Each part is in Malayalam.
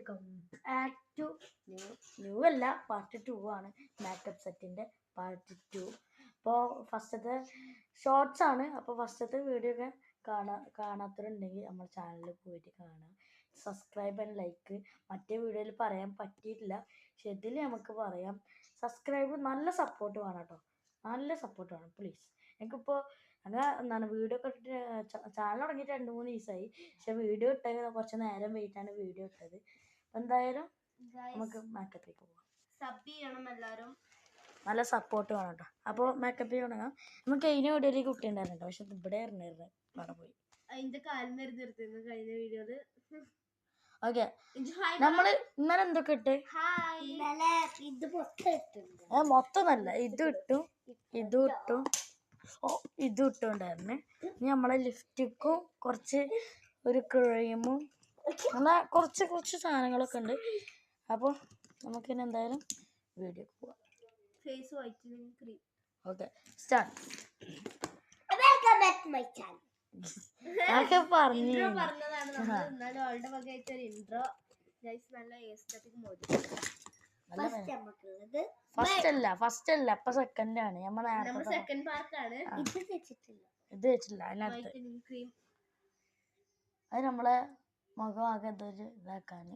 വെൽക്കം ബാക്ക് ടു ന്യൂ അല്ല പാർട്ട് 2 ആണ് മേക്കപ്പ് സെറ്റിൻ്റെ പാർട്ട് 2. അപ്പോൾ ഫസ്റ്റത്തെ ഷോർട്സ് ആണ്. അപ്പോൾ ഫസ്റ്റത്തെ വീഡിയോ ഒക്കെ കാണാത്തവരുണ്ടെങ്കിൽ നമ്മുടെ ചാനലിൽ പോയിട്ട് കാണാം. Subscribe and like. മറ്റേ വീഡിയോയിൽ പറയാൻ പറ്റിയിട്ടില്ല, പക്ഷെ ഇതിൽ നമുക്ക് പറയാം. സബ്സ്ക്രൈബ് നല്ല സപ്പോർട്ട് വേണം കേട്ടോ, നല്ല സപ്പോർട്ട് വേണം പ്ലീസ്. എനിക്കിപ്പോൾ എന്താണ് വീഡിയോ ഒക്കെ ഇട്ടിട്ട് ചാനൽ തുടങ്ങിയിട്ട് 2-3 ദിവസമായി, പക്ഷെ വീഡിയോ ഇട്ടത് കുറച്ച് നേരം വെയിറ്റാണ് വീഡിയോ ഇട്ടത്. എന്തായാലും നമുക്ക് മേക്കപ്പിലേക്ക് പോകാം. സബ് ചെയ്യണം എല്ലാവരും, നല്ല സപ്പോർട്ട് വേണം കേട്ടോ. അപ്പോൾ മേക്കപ്പ് തുടങ്ങാം. നമുക്ക് കഴിഞ്ഞ വീഡിയോയിൽ കുട്ടി ഉണ്ടായിരുന്നു കേട്ടോ, പക്ഷെ ഇവിടെ ഇറങ്ങിയിരുന്നു അവിടെ പോയി. അതിന്റെ കാലിനിരുന്നിരുന്നു കഴിഞ്ഞ വീഡിയോയില്. ഓക്കെ, നമ്മള് ഇന്നലെ എന്തൊക്കെ ഇട്ട്? മൊത്തം നല്ല ഇതും ഇട്ടും ഇതും ഇട്ടുണ്ടായിരുന്നേ. ഇനി നമ്മളെ ലിപ്സ്റ്റിക്കും കുറച്ച് ഒരു ക്രീമും അങ്ങനെ കുറച്ച് സാധനങ്ങളൊക്കെ ഉണ്ട്. അപ്പോൾ നമുക്കിനി എന്തായാലും വീഡിയോ പോവാം. Face whitening cream. Okay, start. പറഞ്ഞതാണ് അവളുടെ വകയായിട്ട് ഒരു ഇൻട്രോ. നല്ല എസ്തറ്റിക് മോഡ്. ഫസ്റ്റ് അല്ല ഇപ്പൊ സെക്കൻഡ് ആണ്. നമ്മൾ സെക്കൻഡ് പാർട്ടാണ്. ഇത് വെച്ചില്ല അതിനകത്ത്. ക്രീം അത് നമ്മളെ മുഖം ആകെ എന്തൊരു ഇതാക്കാന്.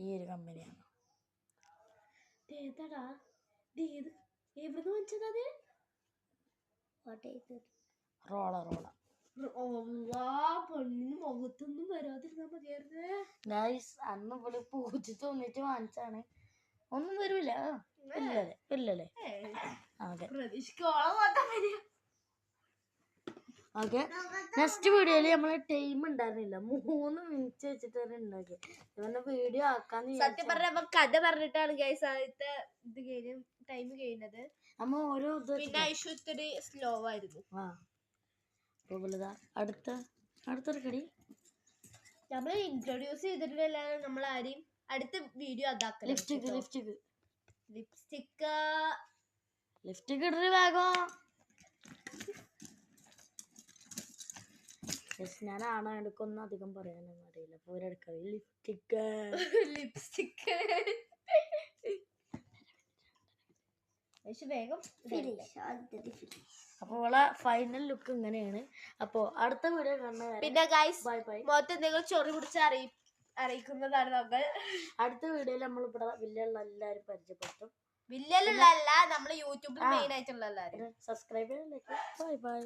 ഈ ഒരു കമ്പനിയാണ്. റോള മുഖത്തൊന്നും വരാതിരുന്നാ മതിയായിരുന്നു. ഗൈസ്, അന്ന് ഇവിടെ പൂജ തോന്നിട്ട് വാങ്ങിച്ചാണ്. ഒന്നും വരൂല. ഇല്ലല്ലേ. ഓക്കെ, നെക്സ്റ്റ് വീഡിയോയില് നമ്മള് ടൈം ഉണ്ടായിരുന്നില്ല, 3 മിനിറ്റ് വെച്ചിട്ടാണ് ഉണ്ടാക്കിയത്. ഇവന്റെ വീഡിയോ ആക്കാന്ന് സത്യം പറഞ്ഞ കഥ പറഞ്ഞിട്ടാണ് ഗൈസ് ആദ്യത്തെ ടൈം കഴിഞ്ഞത്. നമ്മ ഓരോ പിന്നെ ഐശ്വര്യ സ്ലോ ആയിരുന്നു. അടുത്തൊരു കടി നമ്മള് ഇൻട്രൊഡ്യൂസ് ചെയ്തിട്ടില്ല നമ്മൾ ആരെയും. അടുത്ത വീഡിയോ അതാക്കാം. ലിപ്സ്റ്റിക് ഇടൊരു വേഗം. ഞാനാണ് എനിക്കൊന്നും അധികം പറയാനൊന്നും അറിയില്ല. അപ്പോൾ ഒരെടുക്കള ലിപ്സ്റ്റിക് വേഗം. അപ്പോൾ ഉള്ള ഫൈനൽ ലുക്ക് ഇങ്ങനെയാണ്. അപ്പോൾ അടുത്ത വീഡിയോ കാണുന്നത്. പിന്നെ ഗൈസ്, മൊത്തം നിങ്ങൾ ചൊറി പിടിച്ച് അറിയിക്കുന്നതാണ് നമ്മൾ. അടുത്ത വീഡിയോയിൽ നമ്മൾ ഇവിടെ വില്ലുള്ള എല്ലാവരും പരിചയപ്പെടുത്തും. വില്ലുള്ള നമ്മൾ യൂട്യൂബിൽ മെയിൻ ആയിട്ടുള്ള എല്ലാവരും. സബ്സ്ക്രൈബ് ചെയ്യാൻ. ബൈ.